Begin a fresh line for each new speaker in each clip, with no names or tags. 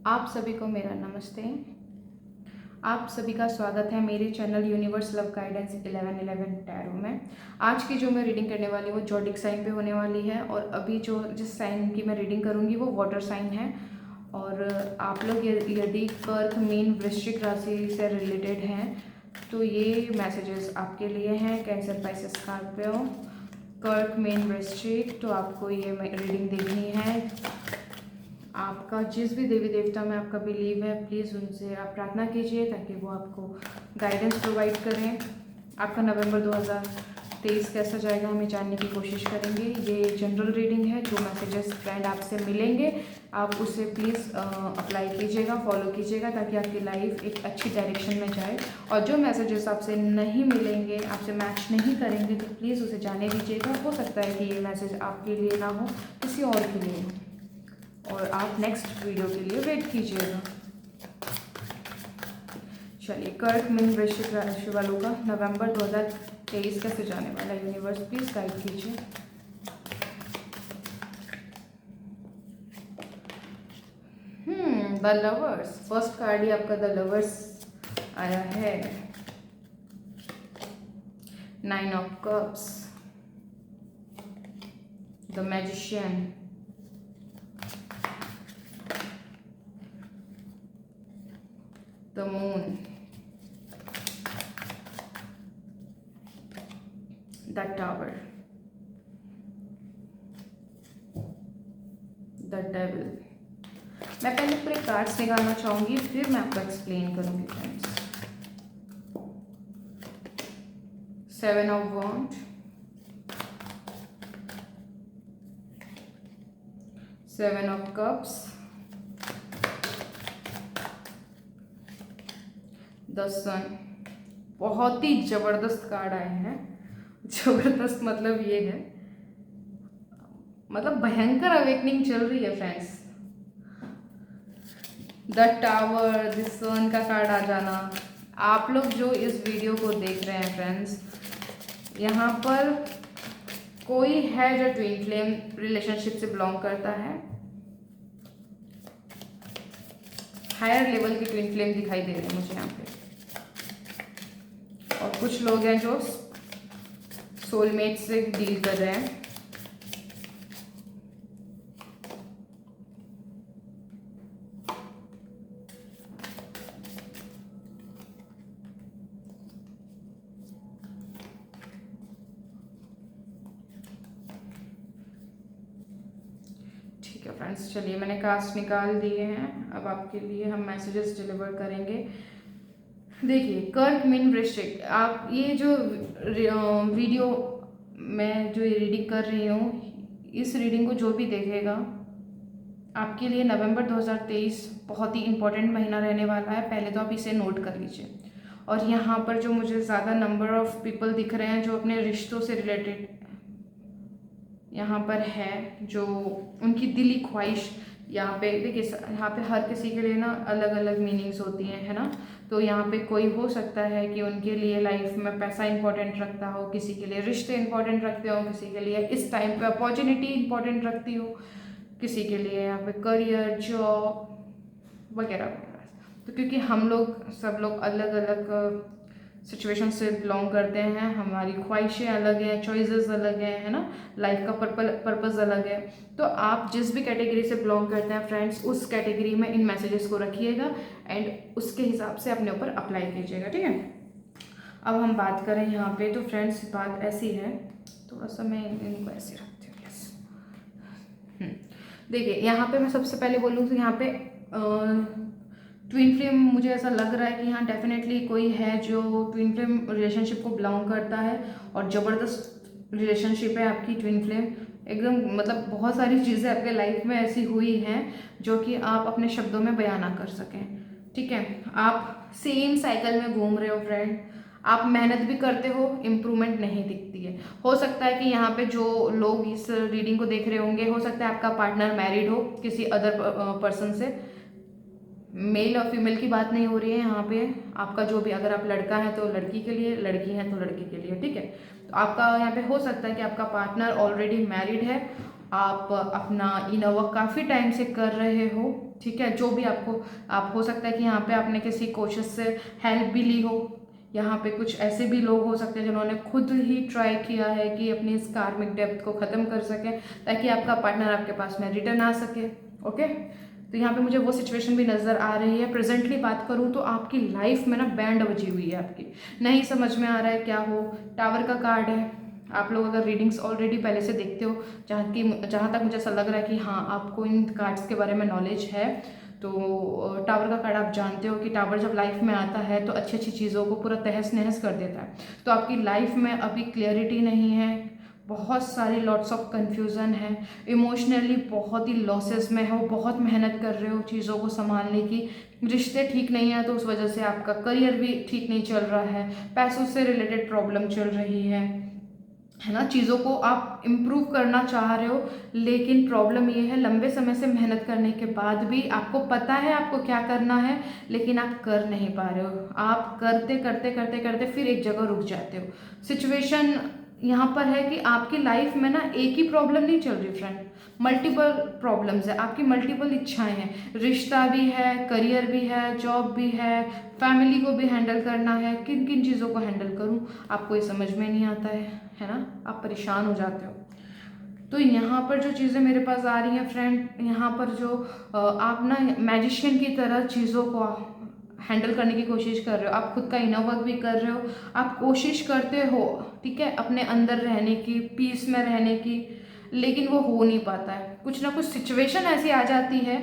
आप सभी को मेरा नमस्ते। आप सभी का स्वागत है मेरे channel universe love guidance 1111 tarot में। आज की जो मैं रीडिंग करने वाली हूँ वो जोडिक साइन पे होने वाली है और अभी जो जिस साइन की मैं रीडिंग करूँगी वो वाटर साइन है। और आप लोग यदि कर्क मीन वृश्चिक राशि से रिलेटेड हैं तो ये मैसेजेस आपके लिए हैं। कैंसर, पाइसेस, स्कॉर्पियो, कर्क मीन वृश्चिक, तो आपको ये रीडिंग देखनी है। आपका जिस भी देवी देवता में आपका बिलीव है प्लीज़ उनसे आप प्रार्थना कीजिए ताकि वो आपको गाइडेंस प्रोवाइड करें। आपका नवंबर 2023 कैसा जाएगा हमें जानने की कोशिश करेंगे। ये जनरल रीडिंग है। जो मैसेजेस फ्रेंड आपसे मिलेंगे आप उसे प्लीज़ अप्लाई कीजिएगा, फॉलो कीजिएगा ताकि आपकी लाइफ एक अच्छी डायरेक्शन में जाए। और जो मैसेजेस आपसे नहीं मिलेंगे, आपसे मैच नहीं करेंगे तो प्लीज़ उसे जाने दीजिएगा। हो सकता है कि ये मैसेज आपके लिए ना हो, किसी और के लिए हो, और आप नेक्स्ट वीडियो के लिए वेट कीजिएगा। चलिए, कर्क मीन वृश्चिक राशि वालों का नवंबर 2023 कैसे जाने वाला है, यूनिवर्स प्लीज गाइड कीजिए। द लवर्स, फर्स्ट कार्ड ही आपका द लवर्स आया है। 9 of cups, the magician, the moon, the tower, the devil. मैं पहले पूरे कार्ड्स निकालना चाहूंगी फिर मैं आपको एक्सप्लेन करूंगी friends. 7 of wand, 7 of cups, the sun. बहुत ही जबरदस्त कार्ड आए हैं। जबरदस्त मतलब ये है, मतलब भयंकर अवेकनिंग चल रही है फ्रेंड्स। द टावर, द सन का कार्ड आ जाना। आप लोग जो इस वीडियो को देख रहे हैं फ्रेंड्स, यहाँ पर कोई है जो ट्विन फ्लेम रिलेशनशिप से बिलोंग करता है। हायर लेवल की ट्विन फ्लेम दिखाई दे रही है मुझे यहाँ पे। और कुछ लोग हैं जो सोलमेट से डील कर रहे हैं। ठीक है फ्रेंड्स, चलिए मैंने कास्ट निकाल दिए हैं। अब आपके लिए हम मैसेजेस डिलीवर करेंगे। देखिए, कर्क मीन वृश्चिक, आप ये जो वीडियो मैं जो रीडिंग कर रही हूँ, इस रीडिंग को जो भी देखेगा आपके लिए नवंबर 2023 बहुत ही इम्पोर्टेंट महीना रहने वाला है। पहले तो आप इसे नोट कर लीजिए। और यहाँ पर जो मुझे ज़्यादा नंबर ऑफ पीपल दिख रहे हैं जो अपने रिश्तों से रिलेटेड यहाँ पर है, जो उनकी दिली ख्वाहिश यहाँ पे देखिए। यहाँ पे हर किसी के लिए ना अलग अलग मीनिंग्स होती हैं, है ना। तो यहाँ पे कोई हो सकता है कि उनके लिए लाइफ में पैसा इंपॉर्टेंट रखता हो, किसी के लिए रिश्ते इंपॉर्टेंट रखते हो, किसी के लिए इस टाइम पे अपॉर्चुनिटी इंपॉर्टेंट रखती हो, किसी के लिए यहाँ पे करियर, जॉब वगैरह वगैरह। तो क्योंकि हम लोग सब लोग अलग अलग सिचुएशन से बिलोंग करते हैं, हमारी ख्वाहिशें अलग हैं, चॉइसेस अलग हैं, है ना, लाइफ का पर्पस अलग है। तो आप जिस भी कैटेगरी से बिलोंग करते हैं फ्रेंड्स, उस कैटेगरी में इन मैसेजेस को रखिएगा एंड उसके हिसाब से अपने ऊपर अप्लाई कीजिएगा, ठीक है। अब हम बात करें यहाँ पे, तो फ्रेंड्स बात ऐसी है, थोड़ा सा मैं इनको ऐसे रखती हूँ। यस, देखिए यहाँ पे मैं सबसे पहले बोलूँ तो यहाँ पे ट्विन फ्लेम, मुझे ऐसा लग रहा है कि यहाँ डेफिनेटली कोई है जो ट्विन फ्लेम रिलेशनशिप को बिलोंग करता है और ज़बरदस्त रिलेशनशिप है आपकी ट्विन फ्लेम। एकदम मतलब बहुत सारी चीज़ें आपके लाइफ में ऐसी हुई हैं जो कि आप अपने शब्दों में बयान ना कर सकें, ठीक है। आप सेम साइकिल में घूम रहे हो फ्रेंड, आप मेहनत भी करते हो, इम्प्रूवमेंट नहीं दिखती है। हो सकता है कि यहाँ पे जो लोग इस रीडिंग को देख रहे होंगे, हो सकता है आपका पार्टनर मैरिड हो किसी अदर पर्सन से। मेल और फीमेल की बात नहीं हो रही है यहाँ पे। आपका जो भी, अगर आप लड़का है तो लड़की के लिए, लड़की है तो लड़की के लिए, ठीक है। तो आपका यहाँ पे हो सकता है कि आपका पार्टनर ऑलरेडी मैरिड है आप अपना इनर वर्क काफ़ी टाइम से कर रहे हो, ठीक है। जो भी आपको आप हो सकता है कि यहाँ पे आपने किसी कोशिश से हेल्प भी ली हो। यहाँ पे कुछ ऐसे भी लोग हो सकते हैं जिन्होंने खुद ही ट्राई किया है कि अपनी इस कार्मिक डेप्थ को ख़त्म कर सकें, ताकि आपका पार्टनर आपके पास में रिटर्न आ सके। ओके, तो यहाँ पे मुझे वो सिचुएशन भी नज़र आ रही है। प्रेजेंटली बात करूँ तो आपकी लाइफ में ना बैंड बजी हुई है आपकी, नहीं समझ में आ रहा है क्या हो। टावर का कार्ड है। आप लोग अगर रीडिंग्स ऑलरेडी पहले से देखते हो, जहाँ तक मुझे ऐसा लग रहा है कि हाँ आपको इन कार्ड्स के बारे में नॉलेज है, तो टावर का कार्ड आप जानते हो कि टावर जब लाइफ में आता है तो अच्छी अच्छी चीज़ों को पूरा तहस नहस कर देता है। तो आपकी लाइफ में अभी क्लियरिटी नहीं है, बहुत सारी लॉट्स ऑफ कन्फ्यूज़न है, इमोशनली बहुत ही लॉसेस में हो, बहुत मेहनत कर रहे हो चीज़ों को संभालने की। रिश्ते ठीक नहीं है तो उस वजह से आपका करियर भी ठीक नहीं चल रहा है, पैसों से रिलेटेड प्रॉब्लम चल रही है ना। चीज़ों को आप इम्प्रूव करना चाह रहे हो, लेकिन प्रॉब्लम ये है लंबे समय से मेहनत करने के बाद भी आपको पता है आपको क्या करना है, लेकिन आप कर नहीं पा रहे हो। आप करते करते करते करते फिर एक जगह रुक जाते हो। सिचुएशन यहाँ पर है कि आपकी लाइफ में ना एक ही प्रॉब्लम नहीं चल रही फ्रेंड, मल्टीपल प्रॉब्लम्स है, आपकी मल्टीपल इच्छाएं हैं। रिश्ता भी है, करियर भी है, जॉब भी है, फैमिली को भी हैंडल करना है। किन किन चीज़ों को हैंडल करूँ आपको ये समझ में नहीं आता है ना, आप परेशान हो जाते हो। तो यहाँ पर जो चीज़ें मेरे पास आ रही हैं फ्रेंड, यहाँ पर जो आप ना मैजिशियन की तरह चीज़ों को हैंडल करने की कोशिश कर रहे हो, आप खुद का इनर वर्क भी कर रहे हो, आप कोशिश करते हो, ठीक है, अपने अंदर रहने की, पीस में रहने की, लेकिन वो हो नहीं पाता है। कुछ ना कुछ सिचुएशन ऐसी आ जाती है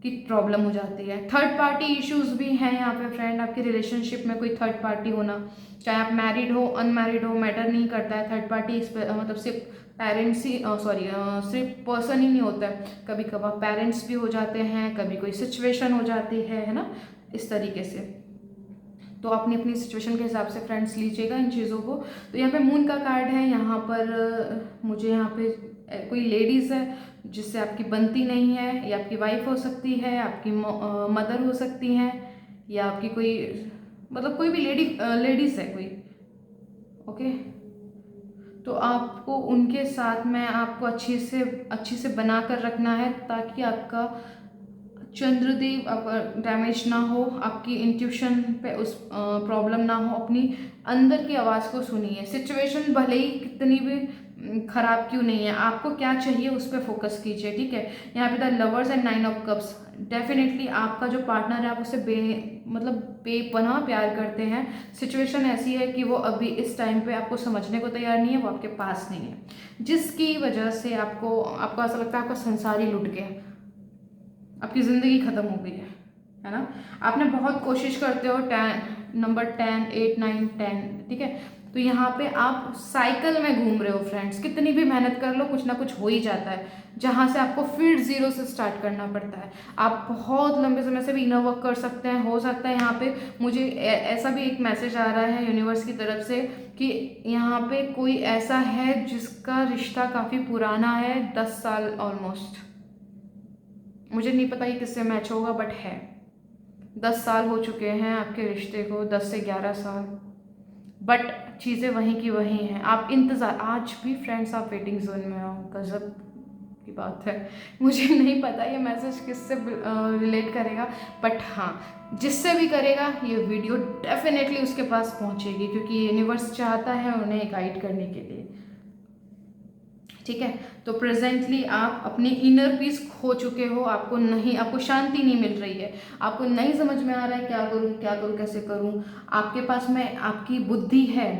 कि प्रॉब्लम हो जाती है। थर्ड पार्टी इश्यूज भी हैं यहाँ पे फ्रेंड, आपकी रिलेशनशिप में कोई थर्ड पार्टी होना, चाहे आप मैरिड हो अनमैरिड हो मैटर नहीं करता है। थर्ड पार्टी मतलब सिर्फ पेरेंट्स ही सिर्फ पर्सन ही नहीं होता है, कभी कभार पेरेंट्स भी हो जाते हैं, कभी कोई सिचुएशन हो जाती है ना, इस तरीके से। तो अपनी अपनी सिचुएशन के हिसाब से फ्रेंड्स लीजिएगा इन चीज़ों को। तो यहाँ पे मून का कार्ड है, यहाँ पर मुझे यहाँ पे कोई लेडीज़ है जिससे आपकी बनती नहीं है, या आपकी वाइफ हो सकती है, आपकी मदर हो सकती हैं, या आपकी कोई मतलब कोई भी लेडीज़ है कोई। ओके, तो आपको उनके साथ में आपको अच्छी से बना कर रखना है, ताकि आपका चंद्रदेव आपका डैमेज ना हो, आपकी इंट्यूशन पे उस प्रॉब्लम ना हो। अपनी अंदर की आवाज़ को सुनिए। सिचुएशन भले ही कितनी भी खराब क्यों नहीं है, आपको क्या चाहिए उस पर फोकस कीजिए, ठीक है। यहाँ पे the lovers and 9 of cups, definitely आपका जो पार्टनर है आप उससे मतलब बेपनाह प्यार करते हैं। सिचुएशन ऐसी है कि वो अभी इस टाइम पे आपको समझने को तैयार नहीं है, वो आपके पास नहीं है, जिसकी वजह से आपको ऐसा लगता है आपका संसार ही लुट गया, आपकी ज़िंदगी ख़त्म हो गई है ना। आपने बहुत कोशिश करते हो, नंबर 10, 8, 9, 10, ठीक है। तो यहाँ पे आप साइकिल में घूम रहे हो फ्रेंड्स, कितनी भी मेहनत कर लो कुछ ना कुछ हो ही जाता है, जहाँ से आपको फिर ज़ीरो से स्टार्ट करना पड़ता है। आप बहुत लंबे समय से भी इनर वर्क कर सकते हैं। हो सकता है यहाँ पे मुझे ऐसा भी एक मैसेज आ रहा है यूनिवर्स की तरफ से कि यहाँ पे कोई ऐसा है जिसका रिश्ता काफ़ी पुराना है, 10 साल ऑलमोस्ट। मुझे नहीं पता ये किससे मैच होगा, बट है 10 साल हो चुके हैं आपके रिश्ते को, 10 से 11 साल, बट चीज़ें वहीं की वहीं हैं। आप इंतज़ार, आज भी फ्रेंड्स आप वेटिंग जोन में हो, गजब की बात है। मुझे नहीं पता ये मैसेज किससे रिलेट करेगा, बट हाँ जिससे भी करेगा ये वीडियो डेफिनेटली उसके पास पहुंचेगी, क्योंकि यूनिवर्स चाहता है उन्हें गाइड करने के लिए, ठीक है। तो प्रेजेंटली आप अपनी इनर पीस खो चुके हो, आपको शांति नहीं मिल रही है, आपको नहीं समझ में आ रहा है क्या करूँ कैसे करूँ। आपके पास में आपकी बुद्धि है,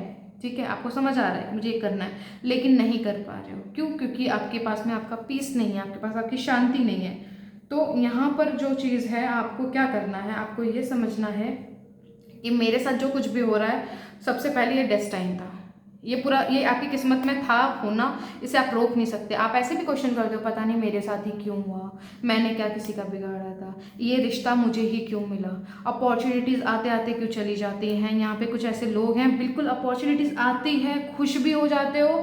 ठीक है, आपको समझ आ रहा है मुझे ये करना है, लेकिन नहीं कर पा रहे हो। क्यों? क्योंकि आपके पास में आपका पीस नहीं है, आपके पास आपकी शांति नहीं है। तो यहाँ पर जो चीज़ है आपको क्या करना है, आपको ये समझना है कि मेरे साथ जो कुछ भी हो रहा है सबसे पहले ये डेस्टाइन था, ये आपकी किस्मत में था होना, इसे आप रोक नहीं सकते। आप ऐसे भी क्वेश्चन करते हो पता नहीं मेरे साथ ही क्यों हुआ, मैंने क्या किसी का बिगाड़ा था, ये रिश्ता मुझे ही क्यों मिला, अपॉर्चुनिटीज़ आते आते क्यों चली जाती हैं। यहाँ पे कुछ ऐसे लोग हैं, बिल्कुल अपॉर्चुनिटीज़ आती है, खुश भी हो जाते हो,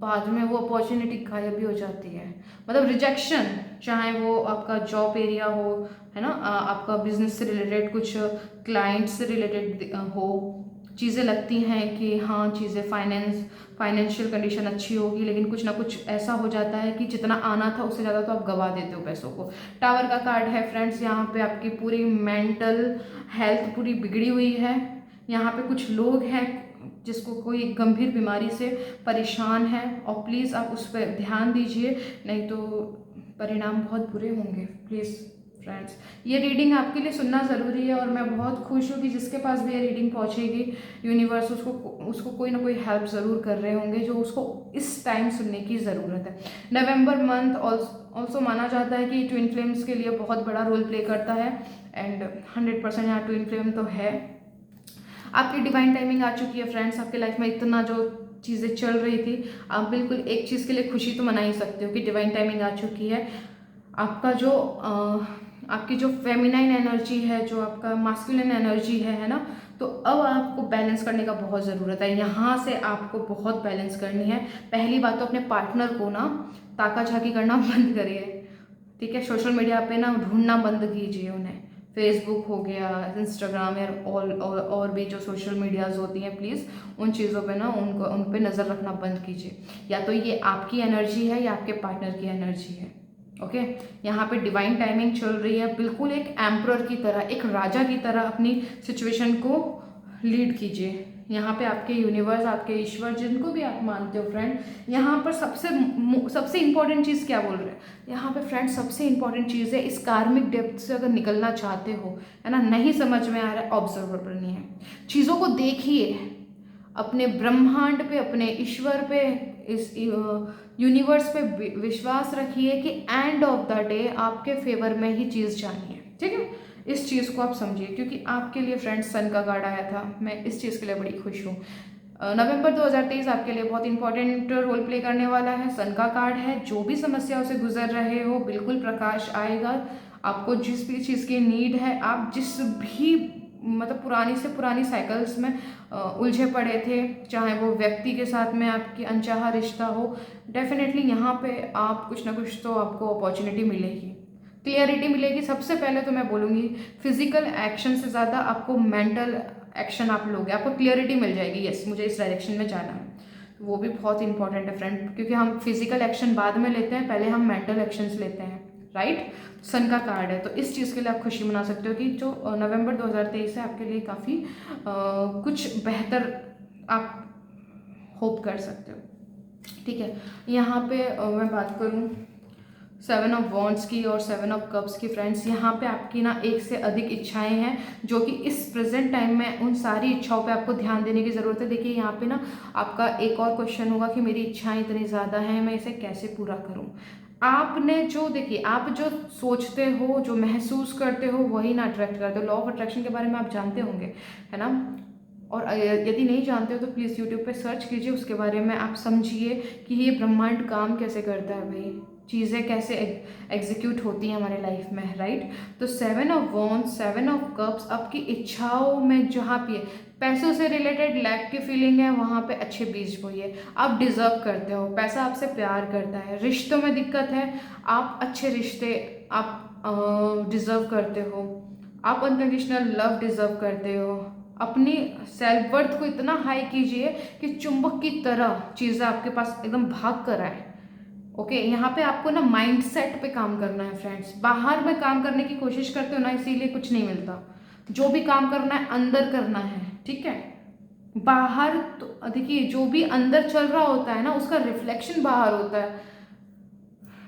बाद में वो अपॉर्चुनिटी गायब भी हो जाती है। मतलब रिजेक्शन, चाहे वो आपका जॉब एरिया हो, है ना, आपका बिजनेस से रिलेटेड कुछ क्लाइंट से रिलेटेड हो, चीज़ें लगती हैं कि हाँ चीज़ें फाइनेंशियल कंडीशन अच्छी होगी, लेकिन कुछ ना कुछ ऐसा हो जाता है कि जितना आना था उससे ज़्यादा तो आप गवा देते हो पैसों को। टावर का कार्ड है फ्रेंड्स, यहाँ पे आपकी पूरी मेंटल हेल्थ पूरी बिगड़ी हुई है। यहाँ पे कुछ लोग हैं जिसको कोई गंभीर बीमारी से परेशान है, और प्लीज़ आप उस पर ध्यान दीजिए, नहीं तो परिणाम बहुत बुरे होंगे। प्लीज़ फ्रेंड्स, ये रीडिंग आपके लिए सुनना ज़रूरी है, और मैं बहुत खुश हूँ कि जिसके पास भी ये रीडिंग पहुँचेगी, यूनिवर्स उसको कोई ना कोई हेल्प ज़रूर कर रहे होंगे जो उसको इस टाइम सुनने की ज़रूरत है। नवंबर मंथ ऑल्सो माना जाता है कि ट्विन फ्लेम्स के लिए बहुत बड़ा रोल प्ले करता है, एंड 100% यहाँ ट्विन फ्लेम तो है। आपकी डिवाइन टाइमिंग आ चुकी है फ्रेंड्स। आपके लाइफ में इतना जो चीज़ें चल रही थी, आप बिल्कुल एक चीज़ के लिए खुशी तो मना ही सकते हो कि डिवाइन टाइमिंग आ चुकी है। आपका जो आपकी जो फेमिनाइन एनर्जी है, जो आपका मास्कुलिन एनर्जी है ना, तो अब आपको बैलेंस करने का बहुत ज़रूरत है। यहाँ से आपको बहुत बैलेंस करनी है। पहली बात तो अपने पार्टनर को ना ताका झाकी करना बंद करिए, ठीक है। सोशल मीडिया पे ना ढूंढना बंद कीजिए उन्हें, फेसबुक हो गया, इंस्टाग्राम या और भी जो सोशल मीडियाज़ होती हैं, प्लीज़ उन चीज़ों पे ना उन पे नज़र रखना बंद कीजिए। या तो ये आपकी एनर्जी है या आपके पार्टनर की एनर्जी है, ओके। यहाँ पे डिवाइन टाइमिंग चल रही है, बिल्कुल एक एम्परर की तरह, एक राजा की तरह अपनी सिचुएशन को लीड कीजिए। यहाँ पे आपके यूनिवर्स, आपके ईश्वर, जिनको भी आप मानते हो फ्रेंड, यहाँ पर सबसे इंपॉर्टेंट चीज़ क्या बोल रहे हैं यहाँ पे फ्रेंड, सबसे इंपॉर्टेंट चीज़ है, इस कार्मिक डेप्थ से अगर निकलना चाहते हो, है ना, नहीं समझ में आ रहा है, ऑब्जर्वर बनिए, चीज़ों को देखिए, अपने ब्रह्मांड पे, अपने ईश्वर पे, इस यूनिवर्स पे विश्वास रखिए कि एंड ऑफ द डे आपके फेवर में ही चीज़ जानी है, ठीक है। इस चीज़ को आप समझिए, क्योंकि आपके लिए फ्रेंड्स सन का कार्ड आया था। मैं इस चीज़ के लिए बड़ी खुश हूँ। नवंबर 2023 आपके लिए बहुत इंपॉर्टेंट रोल प्ले करने वाला है। सन का कार्ड है, जो भी समस्याओं से गुजर रहे हो, बिल्कुल प्रकाश आएगा। आपको जिस भी चीज़ की नीड है, आप जिस भी मतलब पुरानी से पुरानी साइकिल्स में उलझे पड़े थे, चाहे वो व्यक्ति के साथ में आपकी अनचाहा रिश्ता हो, डेफिनेटली यहाँ पे आप कुछ ना कुछ तो आपको अपॉर्चुनिटी मिलेगी, क्लियरिटी मिलेगी। सबसे पहले तो मैं बोलूँगी फिजिकल एक्शन से ज़्यादा आपको मेंटल एक्शन आप लोगे, आपको क्लियरिटी मिल जाएगी, यस मुझे इस डायरेक्शन में जाना है। वो भी बहुत इंपॉर्टेंट है फ्रेंड, क्योंकि हम फिजिकल एक्शन बाद में लेते हैं, पहले हम मेंटल एक्शंस लेते हैं, राइट। सन का कार्ड है, तो इस चीज़ के लिए आप खुशी मना सकते हो कि जो नवंबर 2023 है आपके लिए काफ़ी कुछ बेहतर आप होप कर सकते हो, ठीक है। यहाँ पे मैं बात करूँ 7 ऑफ वॉन्ड्स की और 7 ऑफ कप्स की फ्रेंड्स, यहाँ पे आपकी ना एक से अधिक इच्छाएं हैं, जो कि इस प्रेजेंट टाइम में उन सारी इच्छाओं पे आपको ध्यान देने की ज़रूरत है। देखिए यहाँ पे ना आपका एक और क्वेश्चन होगा कि मेरी इच्छाएं इतनी ज़्यादा हैं, मैं इसे कैसे पूरा करूँ। आपने जो देखिए, आप जो सोचते हो, जो महसूस करते हो, वही ना अट्रैक्ट करते हो। लॉ ऑफ अट्रैक्शन के बारे में आप जानते होंगे, है ना। और यदि नहीं जानते हो तो प्लीज़ यूट्यूब पे सर्च कीजिए, उसके बारे में आप समझिए कि ये ब्रह्मांड काम कैसे करता है भाई, चीज़ें कैसे एग्जीक्यूट होती हैं हमारे लाइफ में, राइट। तो 7 ऑफ वॉन्ड्स, 7 ऑफ कप्स, आपकी इच्छाओं में जहाँ पे पैसों से रिलेटेड लैक की फीलिंग है, वहाँ पे अच्छे बीज बोइए। आप डिज़र्व करते हो, पैसा आपसे प्यार करता है। रिश्तों में दिक्कत है, आप अच्छे रिश्ते आप डिज़र्व करते हो, आप अनकंडीशनल लव डिज़र्व करते हो। अपनी सेल्फ वर्थ को इतना हाई कीजिए कि चुंबक की तरह चीज़ें आपके पास एकदम भाग कर आए, ओके। यहाँ पे आपको ना माइंडसेट पे काम करना है फ्रेंड्स। बाहर में काम करने की कोशिश करते हो ना, इसीलिए कुछ नहीं मिलता। जो भी काम करना है अंदर करना है, ठीक है। बाहर तो देखिए, जो भी अंदर चल रहा होता है ना, उसका रिफ्लेक्शन बाहर होता है।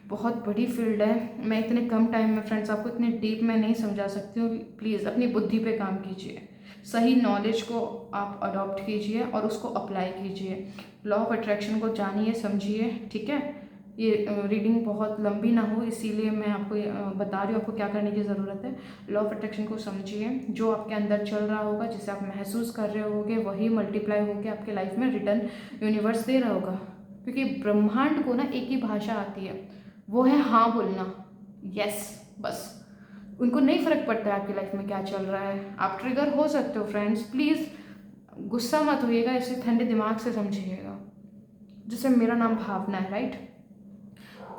बहुत बड़ी फील्ड है, मैं इतने कम टाइम में फ्रेंड्स आपको इतने डीप में नहीं समझा सकती हूँ। प्लीज़ अपनी बुद्धि पे काम कीजिए, सही नॉलेज को आप अडॉप्ट कीजिए और उसको अप्लाई कीजिए। लॉ ऑफ अट्रैक्शन को जानिए, समझिए, ठीक है। ये रीडिंग बहुत लंबी ना हो, इसीलिए मैं आपको बता रही हूँ आपको क्या करने की ज़रूरत है। लॉ ऑफ अट्रैक्शन को समझिए, जो आपके अंदर चल रहा होगा, जिसे आप महसूस कर रहे होगे, वही मल्टीप्लाई होकर आपके लाइफ में रिटर्न यूनिवर्स दे रहा होगा। क्योंकि ब्रह्मांड को ना एक ही भाषा आती है, वो है हाँ बोलना, यस, बस। उनको नहीं फ़र्क पड़ता है आपकी लाइफ में क्या चल रहा है। आप ट्रिगर हो सकते हो फ्रेंड्स, प्लीज़ गुस्सा मत होइएगा, इसे ठंडे दिमाग से समझिएगा। जैसे मेरा नाम भावना है, राइट।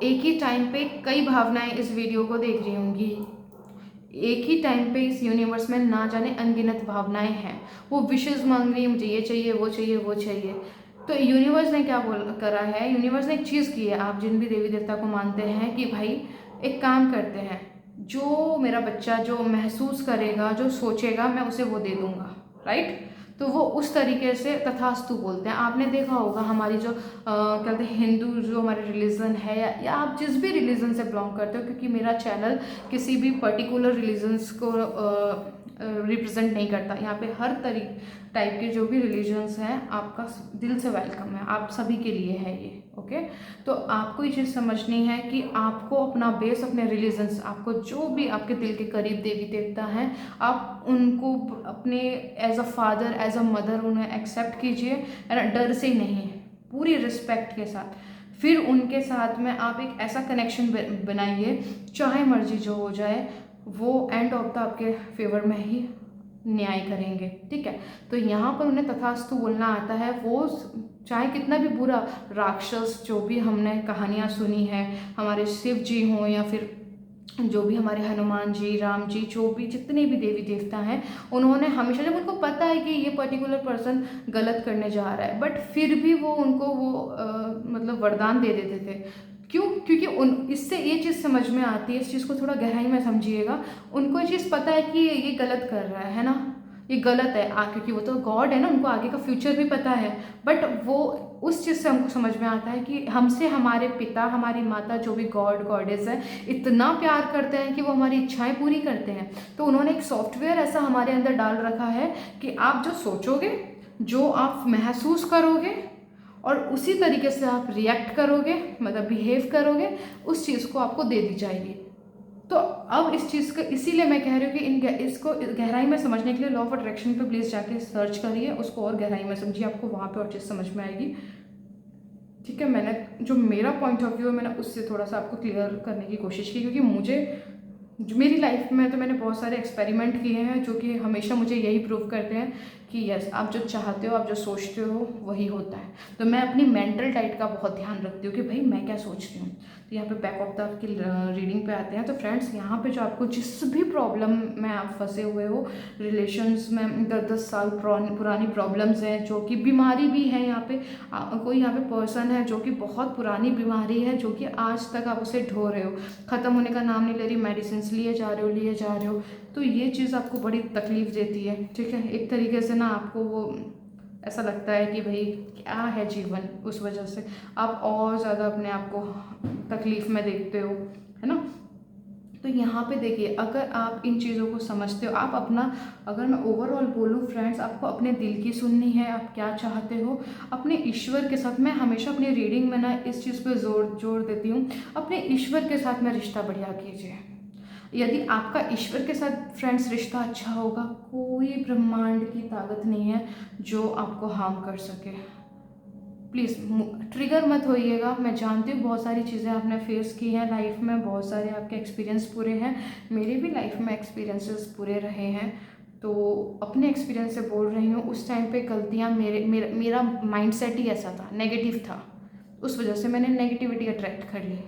एक ही टाइम पे कई भावनाएं इस वीडियो को देख रही होंगी, एक ही टाइम पे इस यूनिवर्स में ना जाने अनगिनत भावनाएं हैं। वो विशेष मांग रही है, मुझे ये चाहिए, वो चाहिए, वो चाहिए। तो यूनिवर्स ने क्या बोल करा है, यूनिवर्स ने एक चीज़ की है। आप जिन भी देवी देवता को मानते हैं कि भाई एक काम करते हैं, जो मेरा बच्चा जो महसूस करेगा, जो सोचेगा, मैं उसे वो दे दूंगा, राइट। तो वो उस तरीके से तथास्तु बोलते हैं। आपने देखा होगा हमारी जो कहते हैं हिंदू जो हमारे रिलीजन है, या आप जिस भी रिलीजन से बिलोंग करते हो, क्योंकि मेरा चैनल किसी भी पर्टिकुलर रिलीजन्स को रिप्रेजेंट नहीं करता। यहाँ पे हर टाइप के जो भी रिलीजन्स हैं आपका दिल से वेलकम है, आप सभी के लिए है ये, ओके। तो आपको ये चीज़ समझनी है कि आपको अपना बेस, अपने रिलीजन्स, आपको जो भी आपके दिल के करीब देवी देवता हैं, आप उनको अपने as a father, as a mother उन्हें एक्सेप्ट कीजिए, डर से नहीं, पूरी रिस्पेक्ट के साथ। फिर उनके साथ में आप एक ऐसा कनेक्शन बनाइए, चाहे मर्जी जो हो जाए, वो एंड ऑफ द आपके फेवर में ही न्याय करेंगे, ठीक है। तो यहाँ पर उन्हें तथास्तु बोलना आता है। वो चाहे कितना भी बुरा राक्षस, जो भी हमने कहानियाँ सुनी है, हमारे शिव जी हों या फिर जो भी हमारे हनुमान जी, राम जी, जो भी जितने भी देवी देवता हैं, उन्होंने हमेशा, जब उनको पता है कि ये पर्टिकुलर पर्सन गलत करने जा रहा है, बट फिर भी वो उनको वो मतलब वरदान दे देते थे। क्यों? क्योंकि उन इससे ये चीज़ समझ में आती है, इस चीज़ को थोड़ा गहराई में समझिएगा। उनको ये चीज़ पता है कि ये गलत कर रहा है ना, ये गलत है, क्योंकि वो तो गॉड है ना, उनको आगे का फ्यूचर भी पता है। बट वो उस चीज़ से हमको समझ में आता है कि हमसे हमारे पिता, हमारी माता, जो भी गॉड गॉडेस है, इतना प्यार करते हैं कि वो हमारी इच्छाएं पूरी करते हैं। तो उन्होंने एक सॉफ्टवेयर ऐसा हमारे अंदर डाल रखा है कि आप जो सोचोगे, जो आप महसूस करोगे, और उसी तरीके से आप रिएक्ट करोगे, मतलब बिहेव करोगे, उस चीज़ को आपको दे दी जाएगी। तो अब इस चीज़ का, इसीलिए मैं कह रही हूँ कि इसको गहराई में समझने के लिए लॉ ऑफ अट्रैक्शन पे प्लीज़ जाके सर्च करिए, उसको और गहराई में समझिए, आपको वहाँ पे और चीज़ समझ में आएगी, ठीक है। मैंने जो मेरा पॉइंट ऑफ व्यू है, मैंने उससे थोड़ा सा आपको क्लियर करने की कोशिश की, क्योंकि मेरी लाइफ में तो मैंने बहुत सारे एक्सपेरिमेंट किए हैं, जो कि हमेशा मुझे यही प्रूव करते हैं कि यस, आप जो चाहते हो, आप जो सोचते हो, वही होता है। तो मैं अपनी मेंटल डाइट का बहुत ध्यान रखती हूँ कि भाई मैं क्या सोचती हूँ। तो यहाँ पे बैक ऑफ द आपकी रीडिंग पे आते हैं। तो फ्रेंड्स, यहाँ पे जो आपको जिस भी प्रॉब्लम में आप फंसे हुए हो, रिलेशंस में 10-10 साल पुरानी प्रॉब्लम्स हैं, जो कि बीमारी भी है, यहाँ पे कोई यहाँ पे पर्सन है जो कि बहुत पुरानी बीमारी है, जो कि आज तक आप उसे ढो रहे हो, ख़त्म होने का नाम नहीं ले रही, मेडिसिन लिए जा रहे हो। तो ये चीज़ आपको बड़ी तकलीफ देती है, ठीक है। एक तरीके से ना आपको वो ऐसा लगता है कि भाई क्या है जीवन, उस वजह से आप और ज़्यादा अपने आप को तकलीफ में देखते हो, है ना। तो यहाँ पे देखिए, अगर आप इन चीज़ों को समझते हो, आप अपना, अगर मैं ओवरऑल बोलूँ फ्रेंड्स, आपको अपने दिल की सुननी है, आप क्या चाहते हो, अपने ईश्वर के साथ। मैं हमेशा अपनी रीडिंग में ना इस चीज़ पे जोर देती हूँ, अपने ईश्वर के साथ में रिश्ता बढ़िया कीजिए। यदि आपका ईश्वर के साथ फ्रेंड्स रिश्ता अच्छा होगा, कोई ब्रह्मांड की ताकत नहीं है जो आपको हार्म कर सके। प्लीज़ ट्रिगर मत होइएगा। मैं जानती हूँ बहुत सारी चीज़ें आपने फेस की हैं लाइफ में, बहुत सारे आपके एक्सपीरियंस पूरे हैं, मेरे भी लाइफ में एक्सपीरियंसेस पूरे रहे हैं। तो अपने एक्सपीरियंस से बोल रही हूँ, उस टाइम पे गलतियाँ मेरा माइंडसेट ही ऐसा था, नेगेटिव था, उस वजह से मैंने नेगेटिविटी अट्रैक्ट कर ली,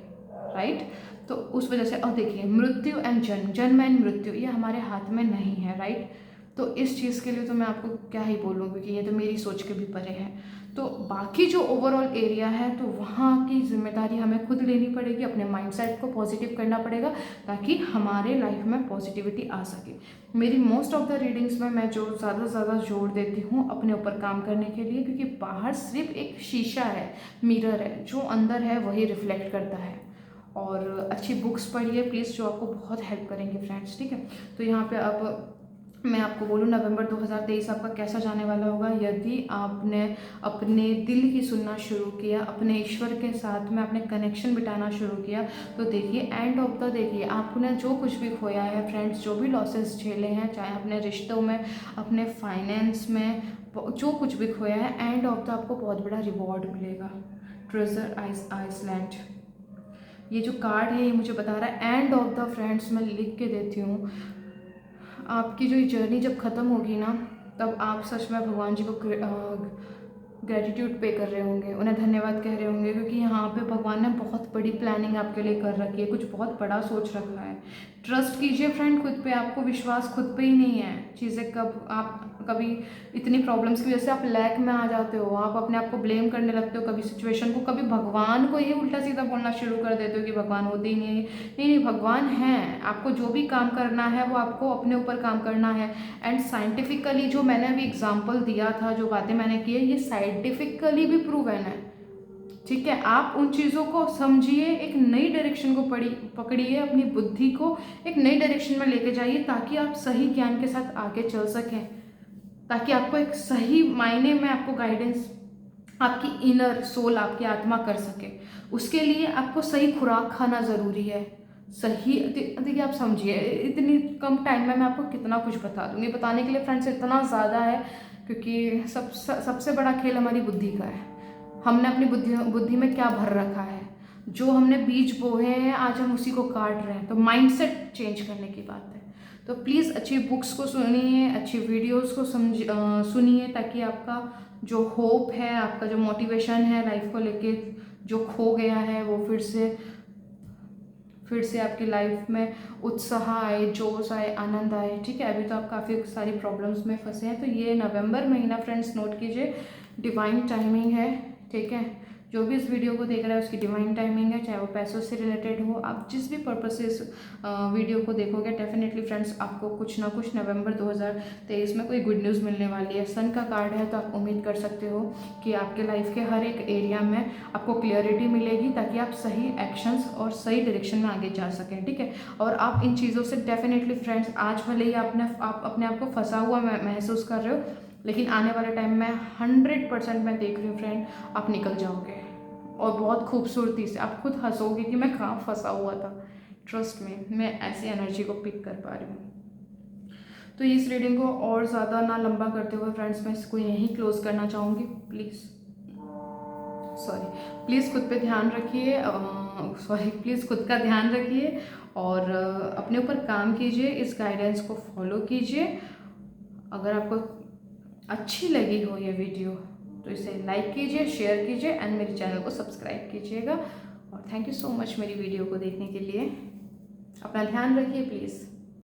राइट। तो उस वजह से, और देखिए, मृत्यु एंड जन्म एंड मृत्यु, ये हमारे हाथ में नहीं है, राइट। तो इस चीज़ के लिए तो मैं आपको क्या ही बोलूँ, क्योंकि ये तो मेरी सोच के भी परे है। तो बाकी जो ओवरऑल एरिया है, तो वहाँ की जिम्मेदारी हमें खुद लेनी पड़ेगी, अपने माइंडसेट को पॉजिटिव करना पड़ेगा, ताकि हमारे लाइफ में पॉजिटिविटी आ सके। मेरी मोस्ट ऑफ द रीडिंग्स में मैं जो ज़्यादा से ज़्यादा जोर देती हूँ अपने ऊपर काम करने के लिए, क्योंकि बाहर सिर्फ एक शीशा है, मिरर है, जो अंदर है वही रिफ्लेक्ट करता है। और अच्छी बुक्स पढ़िए प्लीज़, जो आपको बहुत हेल्प करेंगे फ्रेंड्स, ठीक है। तो यहाँ पे अब मैं आपको बोलूँ, नवंबर 2023 आपका कैसा जाने वाला होगा। यदि आपने अपने दिल की सुनना शुरू किया, अपने ईश्वर के साथ में अपने कनेक्शन बिठाना शुरू किया, तो देखिए एंड ऑफ द, देखिए आपने जो कुछ भी खोया है फ्रेंड्स, जो भी लॉसेस झेले हैं, चाहे अपने रिश्तों में, अपने फाइनेंस में, जो कुछ भी खोया है, एंड ऑफ द आपको बहुत बड़ा रिवॉर्ड मिलेगा। ट्रेजर आइसलैंड, ये जो कार्ड है ये मुझे बता रहा है एंड ऑफ द फ्रेंड्स। मैं लिख के देती हूँ, आपकी जो जर्नी जब ख़त्म होगी ना, तब आप सच में भगवान जी को ग्रेटिट्यूड पे कर रहे होंगे, उन्हें धन्यवाद कह रहे होंगे, क्योंकि यहाँ पे भगवान ने बहुत बड़ी प्लानिंग आपके लिए कर रखी है, कुछ बहुत बड़ा सोच रखा है। ट्रस्ट कीजिए फ्रेंड खुद पे, आपको विश्वास खुद पे ही नहीं है। चीज़ें कब आप कभी इतनी प्रॉब्लम्स की वजह से आप लैक में आ जाते हो, आप अपने आप को ब्लेम करने लगते हो, कभी सिचुएशन को, कभी भगवान को ही उल्टा सीधा बोलना शुरू कर देते हो कि भगवान होते ही नहीं है। नहीं, भगवान हैं, आपको जो भी काम करना है वो आपको अपने ऊपर काम करना है। एंड साइंटिफिकली जो मैंने अभी एग्जांपल दिया था, जो बातें मैंने की है, ये साइंटिफिकली भी प्रूवन है। ठीक है, आप उन चीज़ों को समझिए, एक नई डायरेक्शन को पकड़िए, अपनी बुद्धि को एक नई डायरेक्शन में लेके जाइए, ताकि आप सही ज्ञान के साथ आगे चल सकें, ताकि आपको एक सही मायने में आपको गाइडेंस आपकी इनर सोल, आपकी आत्मा कर सके। उसके लिए आपको सही खुराक खाना ज़रूरी है। सही देखिए, आप समझिए, इतनी कम टाइम में मैं आपको कितना कुछ बता दूँगी, बताने के लिए फ्रेंड्स इतना ज़्यादा है, क्योंकि सबसे बड़ा खेल हमारी बुद्धि का है। हमने अपनी बुद्धि में क्या भर रखा है, जो हमने बीज बोए हैं आज हम उसी को काट रहे हैं। तो माइंडसेट चेंज करने की बात है। तो प्लीज़ अच्छी बुक्स को सुनिए, अच्छी वीडियोस को सुनिए, ताकि आपका जो होप है, आपका जो मोटिवेशन है लाइफ को लेके, जो खो गया है, वो फिर से आपकी लाइफ में उत्साह आए, जोश आए, आनंद आए। ठीक है, अभी तो आप काफ़ी सारी प्रॉब्लम्स में फंसे हैं। तो ये नवंबर महीना फ्रेंड्स नोट कीजिए, डिवाइन टाइमिंग है। ठीक है, जो भी इस वीडियो को देख रहा है उसकी डिवाइन टाइमिंग है, चाहे वो पैसों से रिलेटेड हो। आप जिस भी पर्पस से इस वीडियो को देखोगे, डेफिनेटली फ्रेंड्स आपको कुछ ना कुछ नवंबर 2023 में कोई गुड न्यूज़ मिलने वाली है। सन का कार्ड है, तो आप उम्मीद कर सकते हो कि आपके लाइफ के हर एक एरिया में आपको क्लियरिटी मिलेगी, ताकि आप सही एक्शंस और सही डायरेक्शन में आगे जा सकें। ठीक है, और आप इन चीज़ों से डेफिनेटली फ्रेंड्स, आज भले ही आप अपने आप को फंसा हुआ महसूस कर रहे हो, लेकिन आने वाले टाइम में 100% मैं देख रही हूँ फ्रेंड, आप निकल जाओगे, और बहुत खूबसूरती से आप खुद हंसोगे कि मैं कहाँ फंसा हुआ था। ट्रस्ट में, मैं ऐसी एनर्जी को पिक कर पा रही हूँ। तो इस रीडिंग को और ज़्यादा ना लंबा करते हुए फ्रेंड्स, मैं इसको यहीं क्लोज करना चाहूँगी। प्लीज़ खुद पे ध्यान रखिए, प्लीज़ खुद का ध्यान रखिए, और अपने ऊपर काम कीजिए, इस गाइडेंस को फॉलो कीजिए। अगर आपको अच्छी लगी हो ये वीडियो, तो इसे लाइक कीजिए, शेयर कीजिए, एंड मेरे चैनल को सब्सक्राइब कीजिएगा। और थैंक यू सो मच मेरी वीडियो को देखने के लिए। अपना ध्यान रखिए प्लीज़।